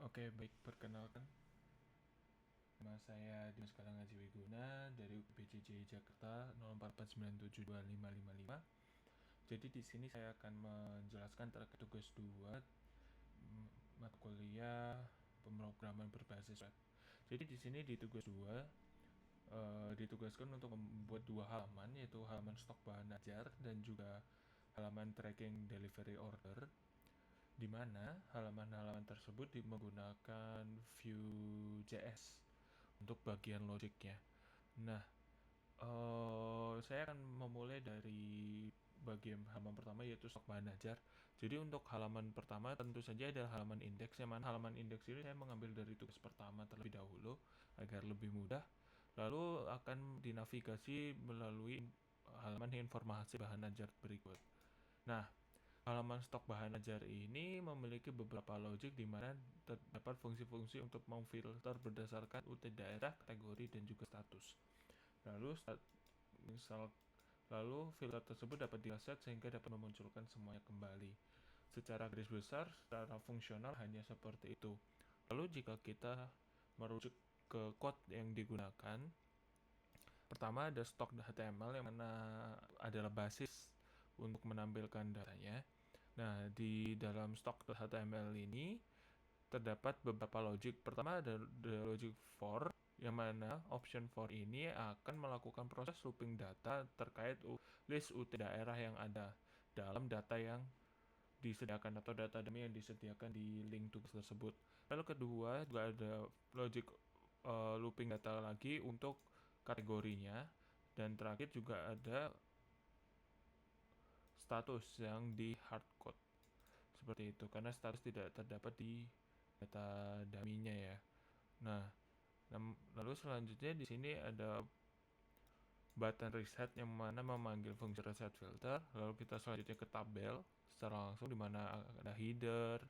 Oke, baik, perkenalkan. Nama saya Dimas Kalangaji Wiguna dari UPJJ Jakarta 0449725555. Jadi di sini saya akan menjelaskan terkait tugas 2 mata kuliah pemrograman berbasis web. Jadi di sini di tugas 2 ditugaskan untuk membuat dua halaman, yaitu halaman stok bahan ajar dan juga halaman tracking delivery order, di mana halaman-halaman tersebut menggunakan Vue.js untuk bagian logiknya. Nah, saya akan memulai dari bagian halaman pertama, yaitu stok bahan ajar. Jadi untuk halaman pertama tentu saja adalah halaman indeks, yang mana halaman indeks ini saya mengambil dari tugas pertama terlebih dahulu agar lebih mudah. Lalu akan dinavigasi melalui halaman informasi bahan ajar berikut. Nah, halaman stok bahan ajar ini memiliki beberapa logic di mana terdapat fungsi-fungsi untuk memfilter berdasarkan UT daerah, kategori, dan juga status. Lalu filter tersebut dapat di-set sehingga dapat memunculkan semuanya kembali. Secara garis besar, secara fungsional hanya seperti itu. Lalu jika kita merujuk ke code yang digunakan, pertama ada stok HTML yang mana adalah basis untuk menampilkan datanya. Nah, di dalam stok HTML ini terdapat beberapa logic. Pertama ada logic for, yang mana option for ini akan melakukan proses looping data terkait list UT daerah yang ada dalam data yang disediakan atau data dummy yang disediakan di link tugas tersebut. Lalu kedua juga ada logic looping data lagi untuk kategorinya, dan terakhir juga ada status yang di hardcode seperti itu, karena status tidak terdapat di data dummy-nya ya. Nah, lalu selanjutnya di sini ada button reset yang mana memanggil fungsi reset filter. Lalu kita selanjutnya ke tabel secara langsung di mana ada header.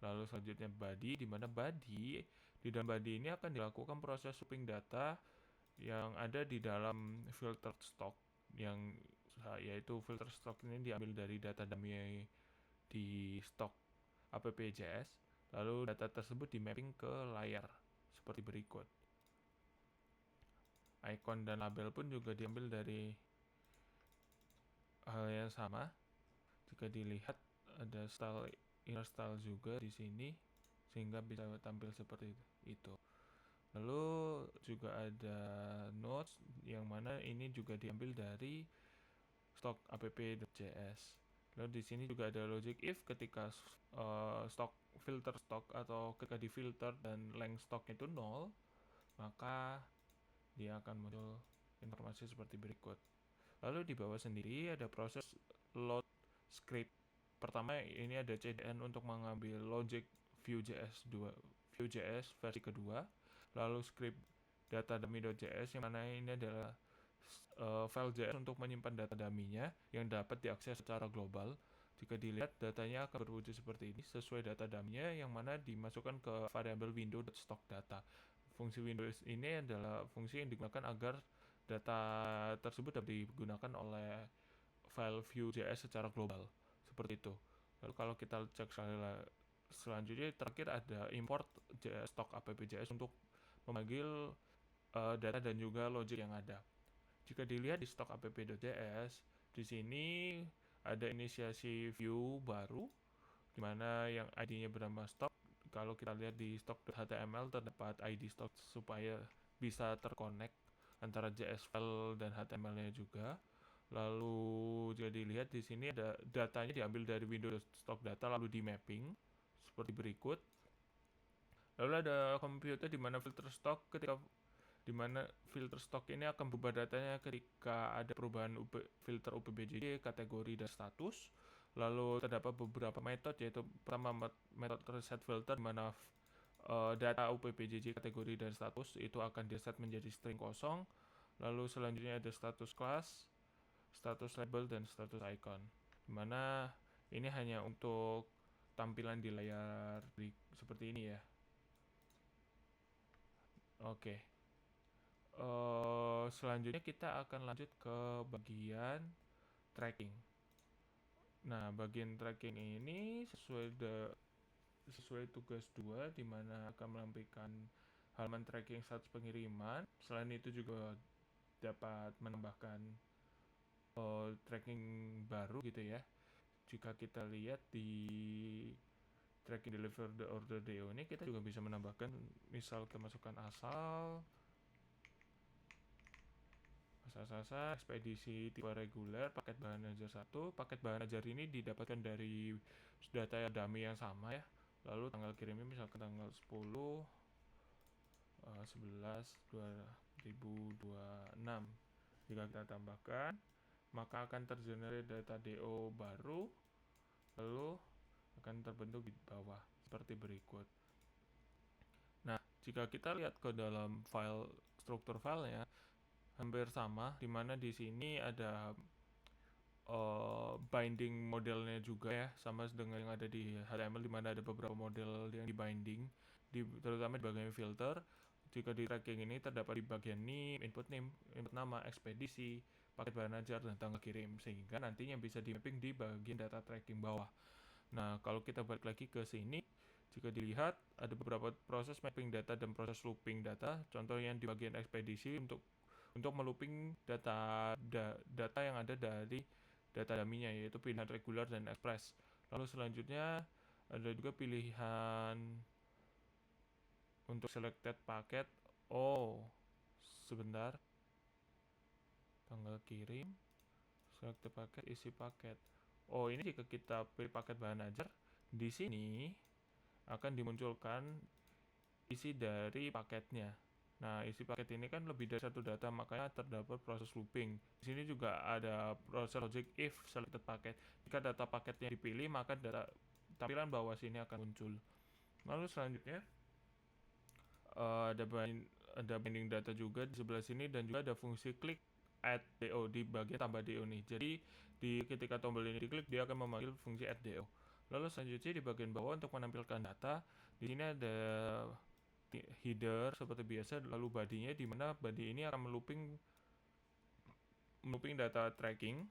Lalu selanjutnya body, di mana body di dalam body ini akan dilakukan proses looping data yang ada di dalam filter stock, yang yaitu filter stock ini diambil dari data dummy di stok app.js. Lalu data tersebut di mapping ke layar seperti berikut. Icon dan label pun juga diambil dari hal yang sama. Jika dilihat ada style inner style juga di sini sehingga bisa tampil seperti itu. Lalu juga ada notes yang mana ini juga diambil dari stok app.js. Lalu di sini juga ada logic if ketika stok filter stok atau ketika di filter dan length stoknya itu 0, maka dia akan muncul informasi seperti berikut. Lalu di bawah sendiri ada proses load script. Pertama ini ada CDN untuk mengambil logic Vue.js versi kedua. Lalu script data dummy.js yang mana ini adalah file JS untuk menyimpan data dummy-nya yang dapat diakses secara global. Jika dilihat, datanya akan berwujud seperti ini sesuai data dummy-nya yang mana dimasukkan ke variabel window.stockData. Fungsi Windows ini adalah fungsi yang digunakan agar data tersebut dapat digunakan oleh file Vue.js secara global. Seperti itu. Lalu kalau kita cek selanjutnya, terakhir ada import stok app.js untuk memanggil data dan juga logic yang ada. Jika dilihat di stok app.js, di sini ada inisiasi view baru, di mana yang ID-nya bernama stock. Kalau kita lihat di stock.html terdapat ID stock supaya bisa terkonek antara JS file dan HTML-nya juga. Lalu jika dilihat di sini ada datanya diambil dari Windows stock data lalu di mapping seperti berikut. Lalu ada computer di mana filter stock di mana filter stock ini akan berubah datanya ketika ada perubahan filter UPBJJ, kategori, dan status. Lalu terdapat beberapa metode, yaitu pertama metode reset filter di mana data UPBJJ, kategori, dan status itu akan diset menjadi string kosong. Lalu selanjutnya ada status class, status label, dan status icon, di mana ini hanya untuk tampilan di layar seperti ini ya. Oke. Selanjutnya kita akan lanjut ke bagian tracking. Nah, bagian tracking ini sesuai sesuai tugas 2 di mana akan melampirkan halaman tracking status pengiriman. Selain itu juga dapat menambahkan tracking baru gitu ya. Jika kita lihat di tracking deliver the order DO ini, kita juga bisa menambahkan, misal kita masukkan asal ekspedisi tipe reguler, paket bahan ajar 1. Paket bahan ajar ini didapatkan dari data dummy yang sama ya. Lalu tanggal kirimnya misalkan tanggal 10 11 2026. Jika kita tambahkan, maka akan tergenerate data DO baru, lalu akan terbentuk di bawah seperti berikut. Nah, jika kita lihat ke dalam file struktur filenya, hampir sama, dimana di sini ada binding modelnya juga ya, sama dengan yang ada di HTML, dimana ada beberapa model yang di binding, terutama di bagian filter. Jika di tracking ini terdapat di bagian name, input nama, ekspedisi, paket bahan ajar, dan tanggal kirim, sehingga nantinya bisa di mapping di bagian data tracking bawah. Nah, kalau kita balik lagi ke sini, jika dilihat ada beberapa proses mapping data dan proses looping data. Contoh yang di bagian ekspedisi untuk melooping data yang ada dari data dummy-nya, yaitu pilihan regular dan express. Lalu selanjutnya ada juga pilihan untuk selected paket. Sebentar. Tanggal kirim, selected paket, isi paket. Ini jika kita pilih paket bahan ajar, di sini akan dimunculkan isi dari paketnya. Nah, isi paket ini kan lebih dari satu data, makanya terdapat proses looping. Di sini juga ada proses logic if selected paket. Jika data paketnya dipilih, maka tampilan bawah sini akan muncul. Lalu selanjutnya ada binding data juga di sebelah sini, dan juga ada fungsi klik add DO di bagian tambah DO nih. Jadi ketika tombol ini diklik, dia akan memanggil fungsi add DO. Lalu selanjutnya di bagian bawah untuk menampilkan data, di sini ada header seperti biasa, lalu body-nya, di mana body ini akan melooping data tracking,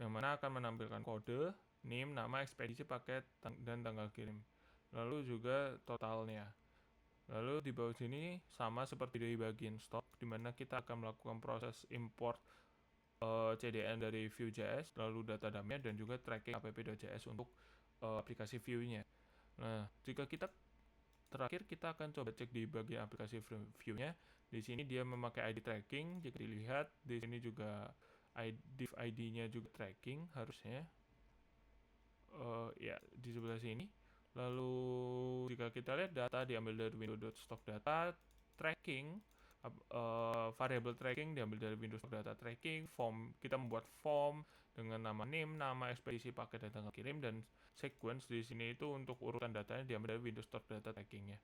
yang mana akan menampilkan kode, name, nama, ekspedisi, paket, dan tanggal kirim. Lalu juga totalnya. Lalu di bawah sini sama seperti di bagian stock, di mana kita akan melakukan proses import CDN dari Vue.js, lalu data dummy, dan juga tracking app.js untuk aplikasi Vue-nya. Nah, jika terakhir kita akan coba cek di bagian aplikasi Vue-nya. Di sini dia memakai ID tracking. Jika dilihat di sini juga div ID-nya juga tracking harusnya. Ya, di sebelah sini. Lalu jika kita lihat data diambil dari window.stockdata tracking, variable tracking diambil dari Windows Data Tracking, form kita membuat form dengan nama name, nama, ekspedisi, paket, dan tanggal kirim, dan sequence di sini itu untuk urutan datanya diambil dari Windows Stock Data Trackingnya,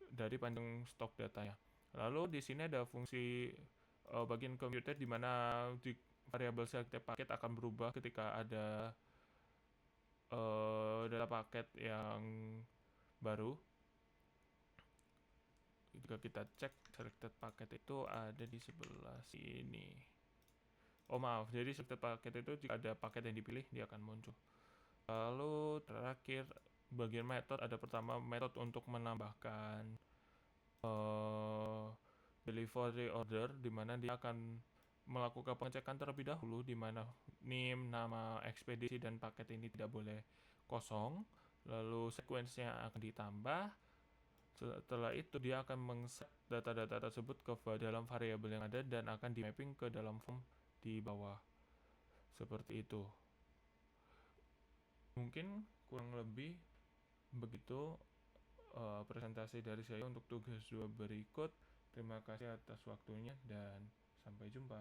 dari panjang stok datanya. Lalu di sini ada fungsi bagian computer, di mana variabel selected paket akan berubah ketika ada data paket yang baru. Jika kita cek selected paket itu ada di sebelah sini. Maaf, jadi selected paket itu jika ada paket yang dipilih, dia akan muncul. Lalu terakhir bagian metode, ada pertama metode untuk menambahkan delivery order, di mana dia akan melakukan pengecekan terlebih dahulu, di mana name, nama, ekspedisi, dan paket ini tidak boleh kosong. Lalu sequence-nya akan ditambah. Setelah itu dia akan mengset data-data tersebut ke dalam variabel yang ada dan akan di mapping ke dalam form di bawah. Seperti itu. Mungkin kurang lebih begitu presentasi dari saya untuk tugas 2 berikut. Terima kasih atas waktunya dan sampai jumpa.